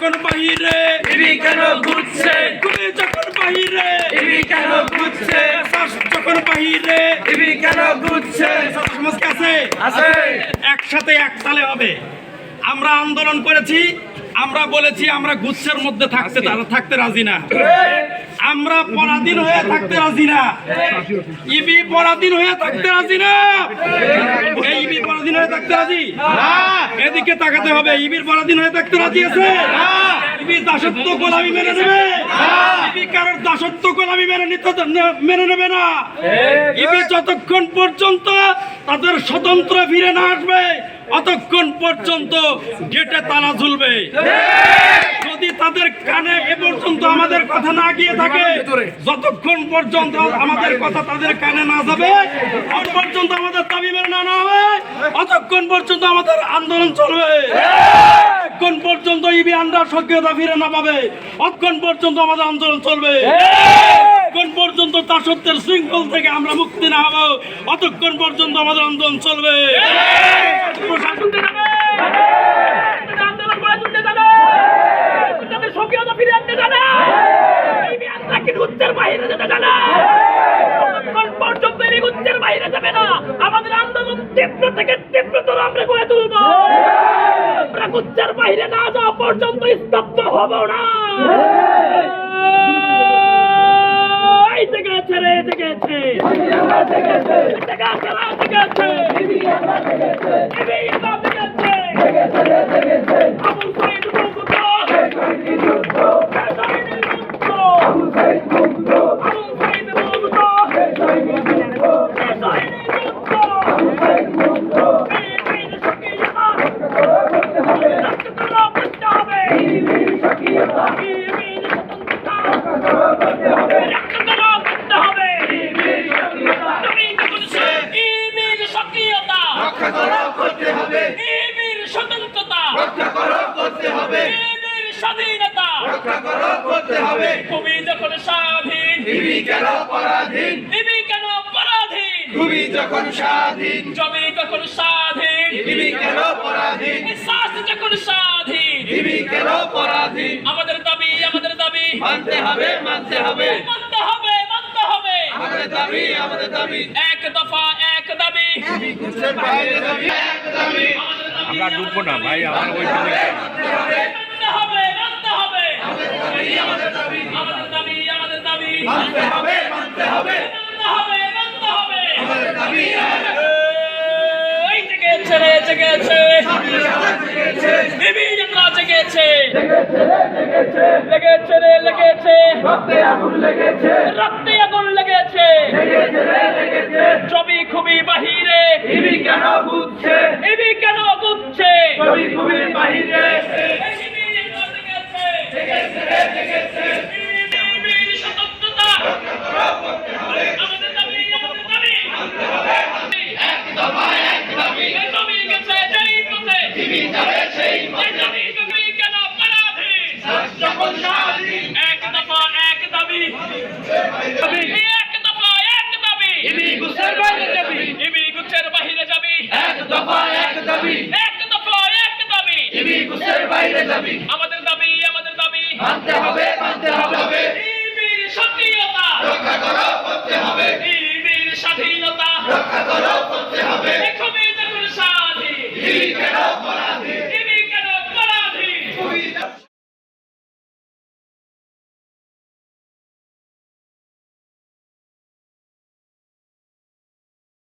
যখন বাহিরে ইবি কেন ঘুরছে? গুলি যখন বাহিরে ইবি কেন ঘুরছে? শ্বাস যখন বাহিরে ইবি কেন ঘুরছে? সমাজ কাছে আছে একসাথে এক তালে হবে। আমরা আন্দোলন করেছি, আমরা বলেছি আমরা গুচ্ছের মধ্যে থাকতে রাজি না, আমরা পরাধীন হয়ে থাকতে রাজি না, ইবি পরাধীন হয়ে থাকতে রাজি না। এই ইবি পরাধীন হয়ে থাকতে রাজি? এদিকে তাকাতে হবে। ইবির পরাধীন হয়ে থাকতে রাজি আছে? ইবি দাসত্ব গোলামি মেনে নেবে? ইবি কারোর দাসত্ব গোলামি মেনে নেবে না। ইবি যতক্ষণ পর্যন্ত তাদের স্বতন্ত্র ফিরে না আসবে অতক্ষণ পর্যন্ত গেটে তালা ঝুলবে। যদি তাদের কানে এ পর্যন্ত আমাদের কথা না গিয়ে থাকে, যতক্ষণ পর্যন্ত আমাদের কথা তাদের কানে না যাবে, ততক্ষণ পর্যন্ত আমাদের দাবি মেনে নেওয়া হবে, অতক্ষণ পর্যন্ত আমাদের আন্দোলন চলবে। যতক্ষণ পর্যন্ত ইবি আন্ডার সক্রিয়তা ফিরে না পাবে, ততক্ষণ পর্যন্ত আমাদের আন্দোলন চলবে। যতক্ষণ পর্যন্ত দাসত্বের শৃঙ্খল থেকে আমরা মুক্তি না হবো, অতক্ষণ পর্যন্ত আমাদের আন্দোলন চলবে। আমাদের আন্দোলন তীব্র থেকে তীব্রতর আমরা গড়ে তুলব। আমরা গুচ্ছের বাইরে না যাওয়া পর্যন্ত স্তব্ধ হব না। স্বাধীনতা করতে হবে। তুমি যখন স্বাধীন, ইবি কেন পরাধীন? ইবি কেন পরাধীন? তুমি যখন স্বাধীন, জমি যখন স্বাধীন, ইবি কেন পরাধীন? শ্বাস যখন স্বাধীন, ইবি কেন পরাধীন? আমাদের দাবি মানতে হবে, মানতে হবে, মানতে হবে, মানতে হবে। আমাদের দাবি এক দফা এক দাবি, ইবি গুচ্ছের বাইরে দাবি, এক দাবি। আমরা ডুববো না ভাই, আমার ওই দিকে মানতে হবে, মানতে হবে। আমাদের দাবি আমাদের দাবি, মানতে হবে, মানতে হবে, মানতে হবে, মানতে হবে। আমাদের দাবি এই জেগেছে ইবি যাত্রা জেগেছে, লেগেছে রক্তে আগুন লেগেছে, রক্তে আগুন লেগেছে, জমি খুবই বাহিরে, ইবি কেন ঘুরছে? ইবি কেন গুচ্ছে? ছবি খুবই বাহিরে, ইবির স্বতন্ত্রতা আমাদের দাবি, এক দফা এক দাবি, জমি গেছে যেই পথে, ইবি যাবে সেই পথে। জমি কেন পরাধীন? যখন স্বাধীন, এক দফা এক দাবি, এক দফা এক দাবি, ইবি গুচ্ছের বাইরে যাবি, ইবি গুচ্ছের বাহিরে যাবি, এক দফা এক দাবি, এক দফা এক দাবি, ইবি গুচ্ছের বাইরে যাবি। আমাদের দাবি, মানতে হবে, মানতে হবে, ইবির সক্রিয়তা রক্ষা করো, করতে হবে, ইবির স্বাধীনতা রক্ষা করো, করতে হবে। তুমি যখন স্বাধীন, ইবি কেন পরাধীন? ইবি কেন পরাধীন? তুমি